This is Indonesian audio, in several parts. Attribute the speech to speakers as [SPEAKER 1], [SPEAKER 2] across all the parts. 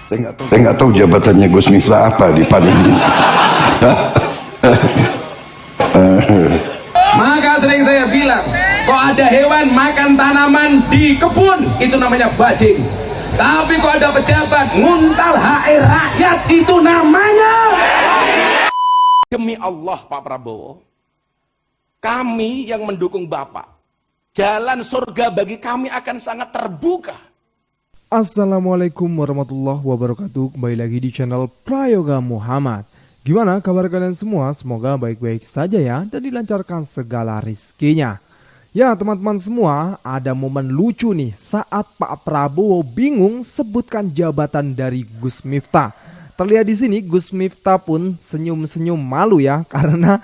[SPEAKER 1] Saya nggak tahu jabatannya Gus Miftah apa di PAN ini.
[SPEAKER 2] Maka sering saya bilang, kok ada hewan makan tanaman di kebun, itu namanya bajing. Tapi kok ada pejabat nguntal HR rakyat, itu namanya. Demi Allah Pak Prabowo, kami yang mendukung Bapak, jalan surga bagi kami akan sangat terbuka.
[SPEAKER 3] Assalamualaikum warahmatullahi wabarakatuh. Kembali lagi di channel Prayoga Muhammad. Gimana kabar kalian semua? Semoga baik-baik saja ya, dan dilancarkan segala rizkinya. Ya teman-teman semua, ada momen lucu nih saat Pak Prabowo bingung sebutkan jabatan dari Gus Miftah. Terlihat di sini Gus Miftah pun senyum-senyum malu ya, karena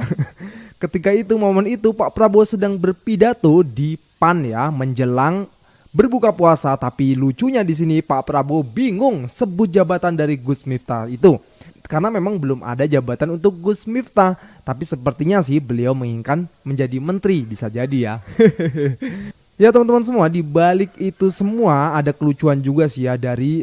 [SPEAKER 3] ketika itu momen itu Pak Prabowo sedang berpidato di PAN ya, menjelang berbuka puasa. Tapi lucunya di sini Pak Prabowo bingung sebut jabatan dari Gus Miftah itu, karena memang belum ada jabatan untuk Gus Miftah. Tapi sepertinya sih beliau menginginkan menjadi menteri, bisa jadi ya. Ya teman-teman semua, di balik itu semua ada kelucuan juga sih ya dari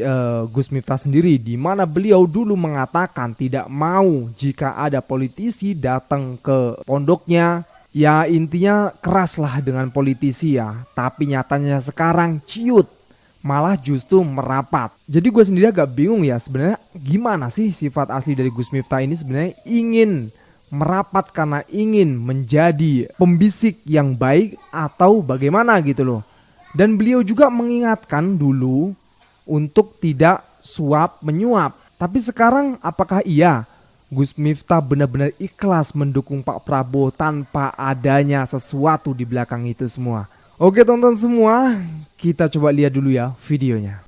[SPEAKER 3] Gus Miftah sendiri, di mana beliau dulu mengatakan tidak mau jika ada politisi datang ke pondoknya. Ya intinya keraslah dengan politisi ya, tapi nyatanya sekarang ciut, malah justru merapat. Jadi gue sendiri agak bingung ya, sebenarnya gimana sih sifat asli dari Gus Miftah ini? Sebenarnya ingin merapat karena ingin menjadi pembisik yang baik atau bagaimana gitu loh. Dan beliau juga mengingatkan dulu untuk tidak suap menyuap. Tapi sekarang apakah iya Gus Miftah benar-benar ikhlas mendukung Pak Prabowo tanpa adanya sesuatu di belakang itu semua? Oke teman-teman semua, kita coba lihat dulu ya videonya.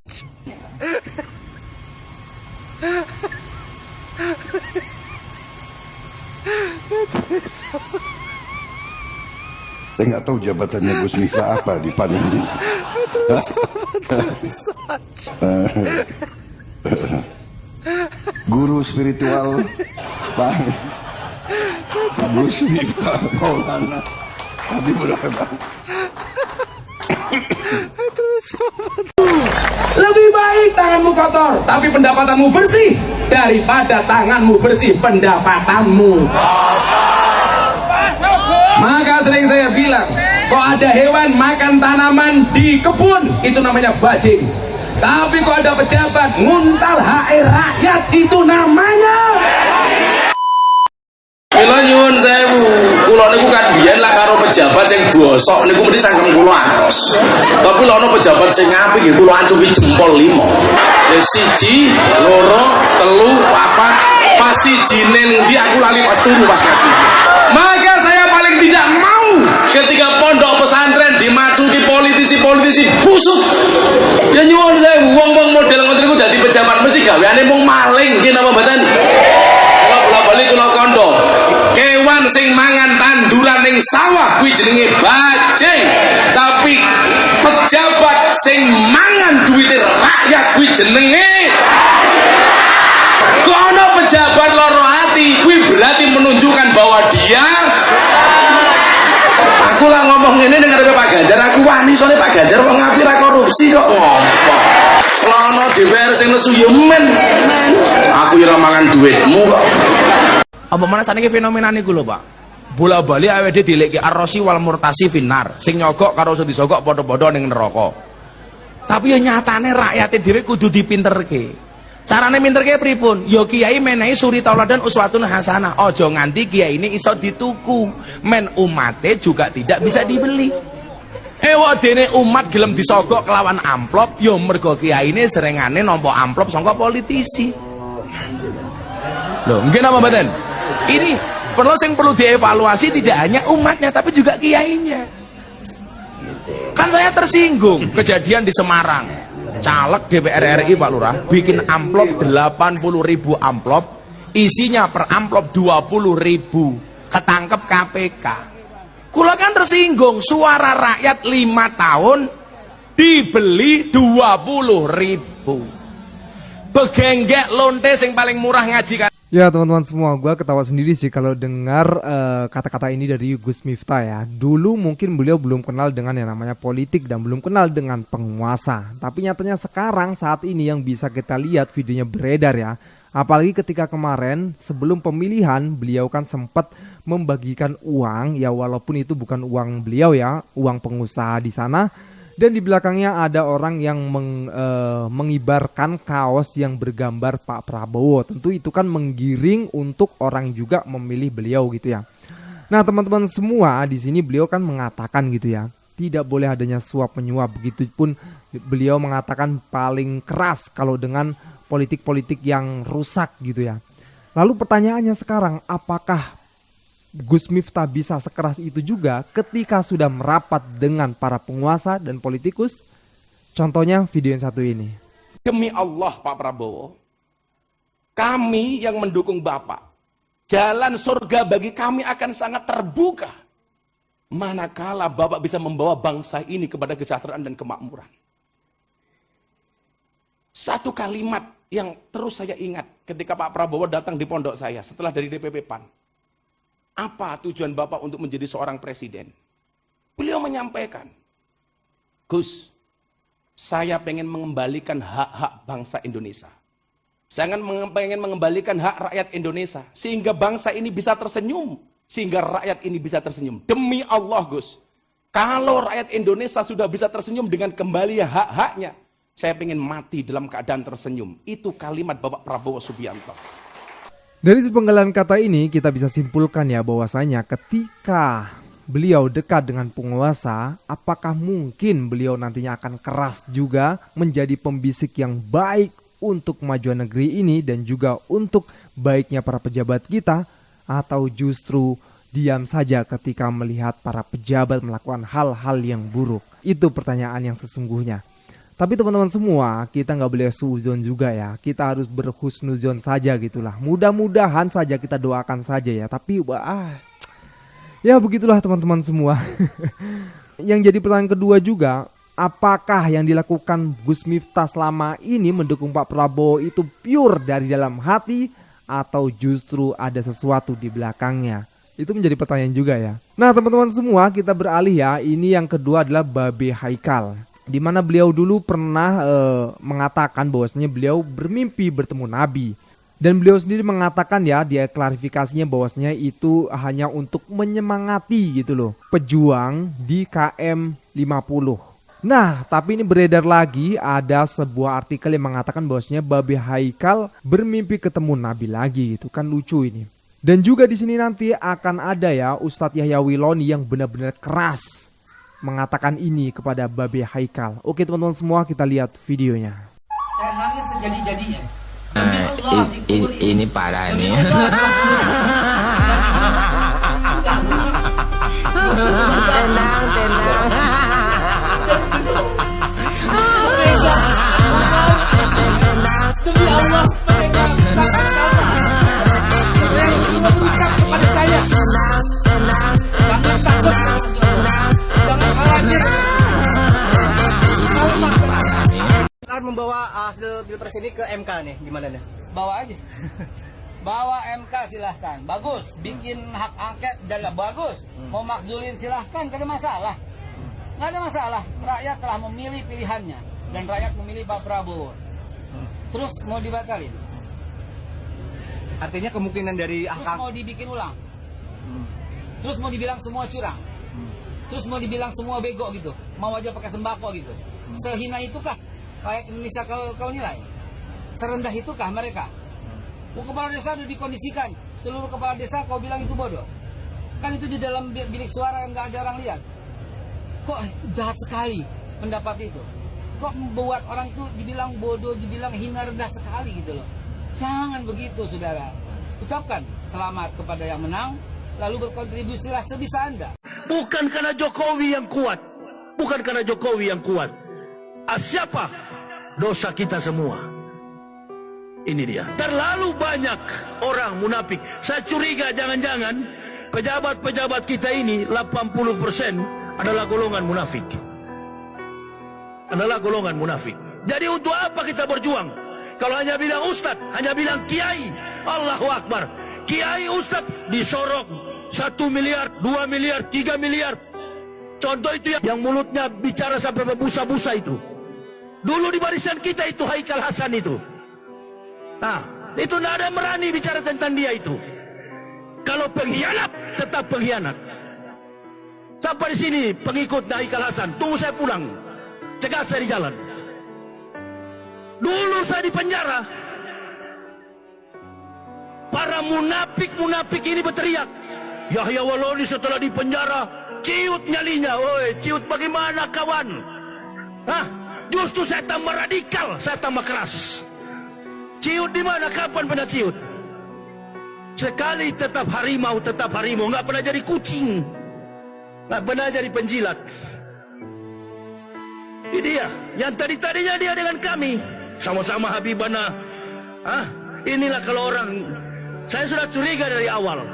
[SPEAKER 1] Saya nggak tahu jabatannya Gus Miftah apa di PAN ini. Guru spiritual Pak Gus Miftah Maulana Habibur Rahman.
[SPEAKER 2] Lebih baik tanganmu kotor tapi pendapatanmu bersih daripada tanganmu bersih pendapatanmu. Maka sering saya bilang, kok ada hewan makan tanaman di kebun, itu namanya bajing. Tapi kok ada pejabat nguntal HR rakyat, itu namanya. Kula nyuwun sewu, kula niku kan biyen lah karo pejabat sing bosok niku mesti sangkem kula atos. Tapi lha ono pejabat sing apik nggih kula ancuki jempol 5. Ya 1, 2, 3, 4, pas sijine ndi aku lali pas turu pas ngaji. Maka saya paling tidak mau ketika pondok pesantren dimasuki politisi-politisi busuk. Ya nyuwun sewu, wong-wong model ngoten niku dadi pejabat mesti gaweane mung maling nggih napa mboten? Kula bola-bali kula kandha. Kewan sing mangan tanduran ning sawah kuwi jenenge bajing. Tapi pejabat sing mangan duwite rakyat kuwi jenenge. Kono pejabat loro hati kuwi berarti menunjukkan bahwa dia. Aku lah ngomong ini dengan Pak Ganjar, aku wani soalnya Pak Ganjar kok ngapi ra korupsi kok ngomong. Lono DPR sing nesu ya men. Aku ya mangan duitmu kok. Apa mana saniki fenomena niku lho Pak. Bola-bali AWD dileki arrosi wal murtasi finar. Sing nyogok karo sing disogok padha-padha ning neraka. Tapi ya nyatane rakyate dhewe kudu dipinterke. Carane minterke pripun? Ya kiai menehi suri tauladan uswatun hasanah. Aja nganti kiai ini iso dituku. Men umate juga tidak bisa dibeli. Dene umat gelem disogok kelawan amplop, ya mergo kiai ini serengane nampa amplop sangka politisi. Loh, nggih napa mboten? Ini perlu dievaluasi tidak hanya umatnya tapi juga kiainya. Kan saya tersinggung kejadian di Semarang. Caleg DPR RI Pak Lurah bikin amplop 80.000 amplop, isinya per amplop 20.000, ketangkep KPK. Kula kan tersinggung, suara rakyat 5 tahun dibeli 20.000. Begenggek lonte sing paling murah ngaji kan.
[SPEAKER 3] Ya teman-teman semua, gue ketawa sendiri sih kalau dengar kata-kata ini dari Gus Miftah ya. Dulu mungkin beliau belum kenal dengan yang namanya politik dan belum kenal dengan penguasa. Tapi nyatanya sekarang saat ini yang bisa kita lihat videonya beredar ya. Apalagi ketika kemarin sebelum pemilihan beliau kan sempat membagikan uang ya, walaupun itu bukan uang beliau ya, uang pengusaha di sana. Dan di belakangnya ada orang yang mengibarkan kaos yang bergambar Pak Prabowo. Tentu itu kan menggiring untuk orang juga memilih beliau gitu ya. Nah teman-teman semua, di sini beliau kan mengatakan gitu ya, tidak boleh adanya suap menyuap. Begitupun beliau mengatakan paling keras kalau dengan politik-politik yang rusak gitu ya. Lalu pertanyaannya sekarang, apakah Gus Miftah bisa sekeras itu juga ketika sudah merapat dengan para penguasa dan politikus? Contohnya video yang satu ini.
[SPEAKER 4] Demi Allah Pak Prabowo, kami yang mendukung Bapak, jalan surga bagi kami akan sangat terbuka manakala Bapak bisa membawa bangsa ini kepada kesejahteraan dan kemakmuran. Satu kalimat yang terus saya ingat ketika Pak Prabowo datang di pondok saya setelah dari DPP PAN. Apa tujuan Bapak untuk menjadi seorang presiden? Beliau menyampaikan, Gus, saya pengen mengembalikan hak-hak bangsa Indonesia. Saya pengen mengembalikan hak rakyat Indonesia. Sehingga bangsa ini bisa tersenyum. Sehingga rakyat ini bisa tersenyum. Demi Allah Gus, kalau rakyat Indonesia sudah bisa tersenyum dengan kembali hak-haknya, saya pengen mati dalam keadaan tersenyum. Itu kalimat Bapak Prabowo Subianto.
[SPEAKER 3] Dari sepenggalan kata ini kita bisa simpulkan ya bahwasanya ketika beliau dekat dengan penguasa, apakah mungkin beliau nantinya akan keras juga menjadi pembisik yang baik untuk kemajuan negeri ini dan juga untuk baiknya para pejabat kita, atau justru diam saja ketika melihat para pejabat melakukan hal-hal yang buruk? Itu pertanyaan yang sesungguhnya. Tapi teman-teman semua, kita nggak boleh suuzon juga ya. Kita harus berhusnuzon saja gitulah. Mudah-mudahan saja, kita doakan saja ya. Tapi ya begitulah teman-teman semua. Yang jadi pertanyaan kedua juga, apakah yang dilakukan Gus Miftah selama ini mendukung Pak Prabowo itu pure dari dalam hati, atau justru ada sesuatu di belakangnya? Itu menjadi pertanyaan juga ya. Nah teman-teman semua, kita beralih ya. Ini yang kedua adalah Babe Haikal, di mana beliau dulu pernah mengatakan bahwasanya beliau bermimpi bertemu Nabi. Dan beliau sendiri mengatakan ya, dia klarifikasinya bahwasanya itu hanya untuk menyemangati gitu loh, pejuang di KM 50. Nah, tapi ini beredar lagi, ada sebuah artikel yang mengatakan bahwasanya Babe Haikal bermimpi ketemu Nabi lagi gitu. Kan lucu ini. Dan juga di sini nanti akan ada ya Ustadz Yahya Wiloni yang benar-benar keras mengatakan ini kepada Babe Haikal. Oke teman-teman semua, kita lihat videonya.
[SPEAKER 5] Saya nangis sejadi-jadinya.
[SPEAKER 6] Ini parah nih. Tenang.
[SPEAKER 5] Demi Allah, mereka meminta kepada saya. Jangan takut, jangan khawatir.
[SPEAKER 7] Akan membawa hasil pilpres ini ke MK nih, gimana nih?
[SPEAKER 5] Bawa aja. Bawa MK silahkan. Bagus. Bikin hak angket dan bagus. Mau makzulin silahkan, gak ada masalah. Gak ada masalah. Rakyat telah memilih pilihannya. Dan rakyat memilih Pak Prabowo. Terus mau dibatalin?
[SPEAKER 7] Artinya kemungkinan dari
[SPEAKER 5] Terus mau dibikin ulang? Terus mau dibilang semua curang? Terus mau dibilang semua bego gitu? Mau aja pakai sembako gitu? Sehina itukah rakyat Indonesia kau nilai? Serendah itukah mereka? Kepala desa sudah dikondisikan, seluruh kepala desa kau bilang itu bodoh. Kan itu di dalam bilik suara yang gak ada orang lihat. Kok jahat sekali pendapat itu? Kok membuat orang itu dibilang bodoh, dibilang hina, rendah sekali gitu loh. Jangan begitu saudara. Ucapkan selamat kepada yang menang, lalu berkontribusilah sebisa Anda.
[SPEAKER 8] Bukan karena Jokowi yang kuat, bukan karena Jokowi yang kuat. Siapa? Dosa kita semua. Ini dia. Terlalu banyak orang munafik. Saya curiga jangan-jangan pejabat-pejabat kita ini 80% adalah golongan munafik. Adalah golongan munafik. Jadi untuk apa kita berjuang? Kalau hanya bilang ustadz, hanya bilang kiai, Allahu Akbar. Kiai Ustadz disorong 1 miliar, 2 miliar, 3 miliar. Contoh itu yang mulutnya bicara sampai berbusa-busa itu. Dulu di barisan kita itu Haikal Hasan itu. Nah, itu tidak ada yang berani bicara tentang dia itu. Kalau pengkhianat, tetap pengkhianat. Sampai di sini pengikut Haikal Hasan. Tunggu saya pulang. Cegat saya di jalan. Dulu saya di penjara. Para munafik-munafik ini berteriak. Yahya Waloni setelah di penjara, ciut nyalinya. Woi, ciut bagaimana kawan? Hah? Justru saya tambah radikal, saya tambah keras. Ciut di mana? Kapan pernah ciut? Sekali tetap harimau, nggak pernah jadi kucing, nggak pernah jadi penjilat. Ini dia, yang tadinya dia dengan kami, sama-sama Habibana. Inilah kalau orang, saya sudah curiga dari awal.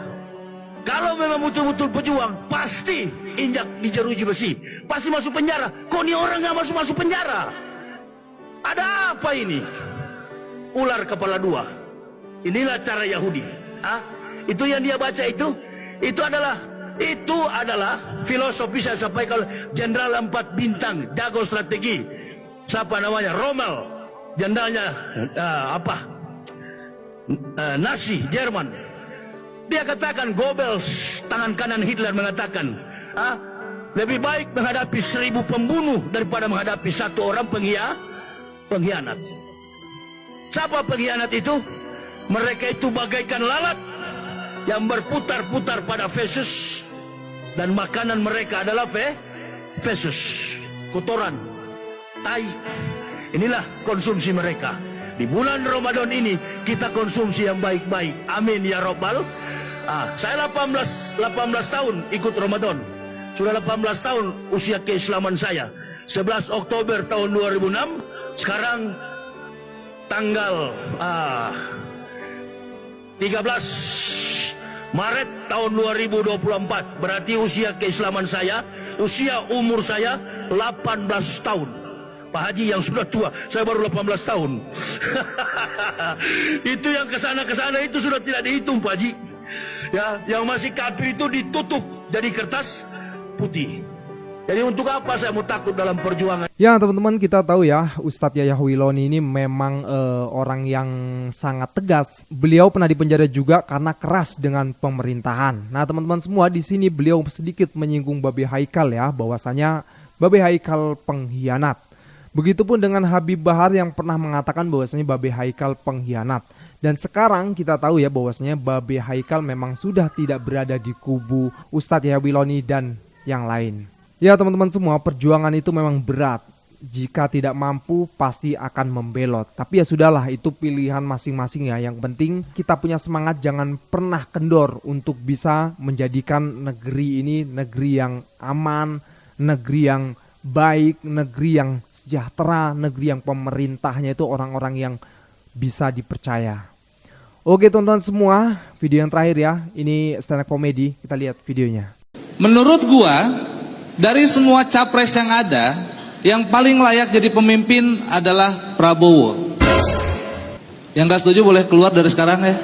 [SPEAKER 8] Kalau memang betul-betul pejuang, pasti injak di jeruji besi, pasti masuk penjara. Kok ini orang nggak masuk penjara? Ada apa ini? Ular kepala dua. Inilah cara Yahudi. Itu yang dia baca itu adalah filosofi saya sampaikan Jenderal 4 bintang, jago strategi. Siapa namanya? Rommel. Jenderalnya Nazi Jerman. Dia katakan, Goebbels, tangan kanan Hitler mengatakan, lebih baik menghadapi 1000 pembunuh daripada menghadapi 1 orang pengkhianat. Siapa pengkhianat itu? Mereka itu bagaikan lalat yang berputar-putar pada fesus, dan makanan mereka adalah fesus, kotoran, tai. Inilah konsumsi mereka. Di bulan Ramadan ini kita konsumsi yang baik-baik. Amin ya Rabbal. Saya 18 tahun ikut Ramadan. Sudah 18 tahun usia keislaman saya. 11 Oktober tahun 2006. Sekarang tanggal 13 Maret tahun 2024. Berarti usia keislaman saya, usia umur saya 18 tahun. Pak Haji yang sudah tua, saya baru 18 tahun. Itu yang kesana-kesana itu sudah tidak dihitung, Pak Haji. Ya, yang masih kafir itu ditutup jadi kertas putih. Jadi untuk apa saya mau takut dalam perjuangan?
[SPEAKER 3] Ya teman-teman, kita tahu ya Ustadz Yahya Wiloni ini memang orang yang sangat tegas. Beliau pernah dipenjara juga karena keras dengan pemerintahan. Nah teman-teman semua, di sini beliau sedikit menyinggung Babe Haikal ya, bahwasanya Babe Haikal pengkhianat. Begitupun dengan Habib Bahar yang pernah mengatakan bahwasanya Babe Haikal pengkhianat. Dan sekarang kita tahu ya bahwasanya Babe Haikal memang sudah tidak berada di kubu Ustadz Yahya Wiloni dan yang lain. Ya teman-teman semua, perjuangan itu memang berat. Jika tidak mampu pasti akan membelot. Tapi ya sudahlah, itu pilihan masing-masing ya. Yang penting kita punya semangat, jangan pernah kendor untuk bisa menjadikan negeri ini negeri yang aman, negeri yang baik, negeri yang sejahtera, negeri yang pemerintahnya itu orang-orang yang bisa dipercaya. Oke teman-teman semua, video yang terakhir ya. Ini stand up comedy, kita lihat videonya.
[SPEAKER 9] Menurut gua, dari semua capres yang ada, yang paling layak jadi pemimpin adalah Prabowo. Yang gak setuju boleh keluar dari sekarang ya.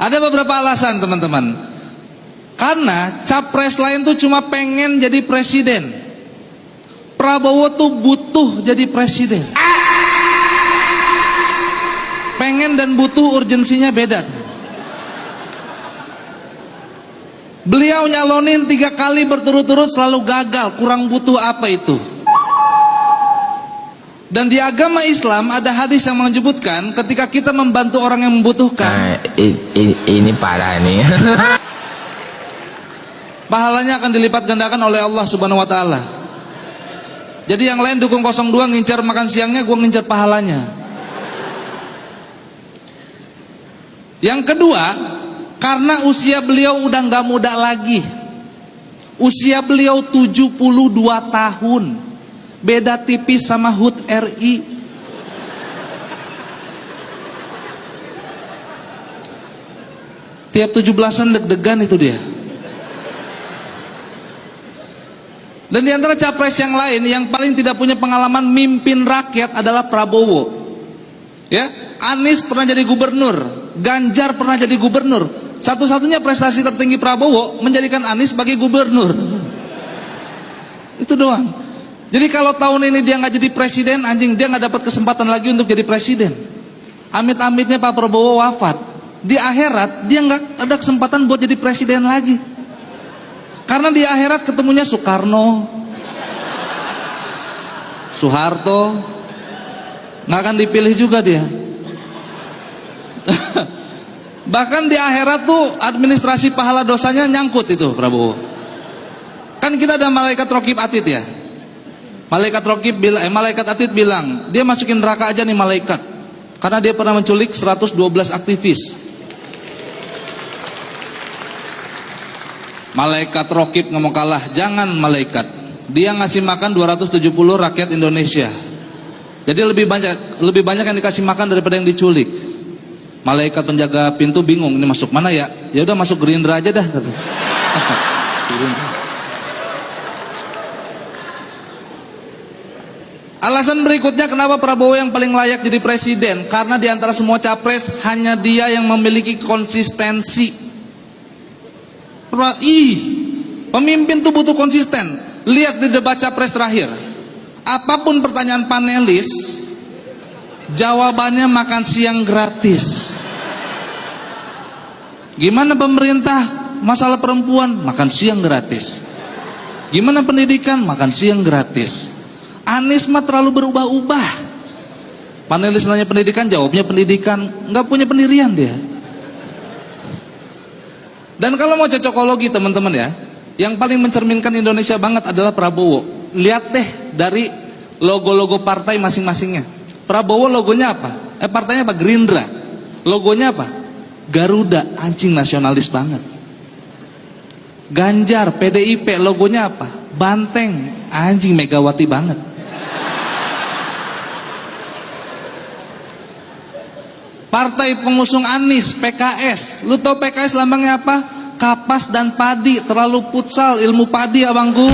[SPEAKER 9] Ada beberapa alasan teman-teman. Karena capres lain tuh cuma pengen jadi presiden. Prabowo tuh butuh jadi presiden. Pengen dan butuh urgensinya beda. Beliau nyalonin 3 kali berturut-turut selalu gagal. Kurang butuh apa itu? Dan di agama Islam ada hadis yang menyebutkan ketika kita membantu orang yang membutuhkan,
[SPEAKER 6] Ini parah nih.
[SPEAKER 9] pahalanya akan dilipat gandakan oleh Allah Subhanahu wa taala. Jadi yang lain dukung 02 ngincar makan siangnya, gua ngincar pahalanya. Yang kedua, karena usia beliau udah gak muda lagi. Usia beliau 72 tahun. Beda tipis sama HUT RI. Tiap 17-an deg-degan itu dia. Dan di antara capres yang lain yang paling tidak punya pengalaman mimpin rakyat adalah Prabowo. Ya, Anies pernah jadi gubernur, Ganjar pernah jadi gubernur. Satu-satunya prestasi tertinggi Prabowo menjadikan Anies sebagai gubernur. Itu doang. Jadi kalau tahun ini dia nggak jadi presiden, anjing, dia nggak dapat kesempatan lagi untuk jadi presiden. Amit-amitnya Pak Prabowo wafat, di akhirat dia nggak ada kesempatan buat jadi presiden lagi. Karena di akhirat ketemunya Soekarno, Soeharto, nggak akan dipilih juga dia. Bahkan di akhirat tuh administrasi pahala dosanya nyangkut itu Prabowo. Kan kita ada malaikat Rokib Atid ya. Malaikat Atid bilang, dia masukin neraka aja nih malaikat. Karena dia pernah menculik 112 aktivis. Malaikat Rokib nggak mau kalah, jangan malaikat. Dia ngasih makan 270 rakyat Indonesia. Jadi lebih banyak yang dikasih makan daripada yang diculik. Malaikat penjaga pintu bingung, ini masuk mana ya? Ya udah masuk Gerindra aja dah. Alasan berikutnya kenapa Prabowo yang paling layak jadi presiden, karena di antara semua capres hanya dia yang memiliki konsistensi. Pemimpin tuh butuh konsisten. Lihat di debat capres terakhir, apapun pertanyaan panelis, jawabannya makan siang gratis. Gimana pemerintah masalah perempuan, makan siang gratis. Gimana pendidikan, makan siang gratis. Anies mah terlalu berubah-ubah. Panelis nanya pendidikan, jawabnya pendidikan, nggak punya pendirian dia. Dan kalau mau cocokologi teman-teman ya, yang paling mencerminkan Indonesia banget adalah Prabowo. Lihat deh dari logo-logo partai masing-masingnya. Prabowo logonya apa? Partainya apa? Gerindra. Logonya apa? Garuda, anjing nasionalis banget. Ganjar, PDIP, logonya apa? Banteng, anjing Megawati banget. Partai pengusung Anies, PKS. Lu tau PKS lambangnya apa? Kapas dan padi, terlalu futsal ilmu padi abangku.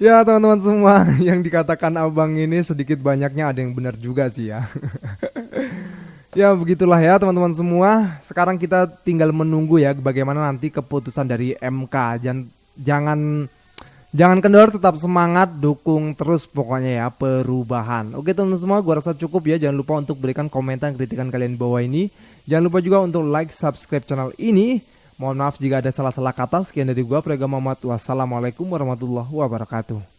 [SPEAKER 3] Ya teman-teman semua, yang dikatakan abang ini sedikit banyaknya ada yang benar juga sih ya. Ya begitulah ya teman-teman semua. Sekarang kita tinggal menunggu ya bagaimana nanti keputusan dari MK. Jangan kendor, tetap semangat, dukung terus pokoknya ya perubahan. Oke teman-teman semua, gua rasa cukup ya. Jangan lupa untuk berikan komentar kritikan kalian di bawah ini. Jangan lupa juga untuk like, subscribe channel ini. Mohon maaf jika ada salah-salah kata. Sekian dari gua, Prayoga Muhammad. Wassalamualaikum warahmatullahi wabarakatuh.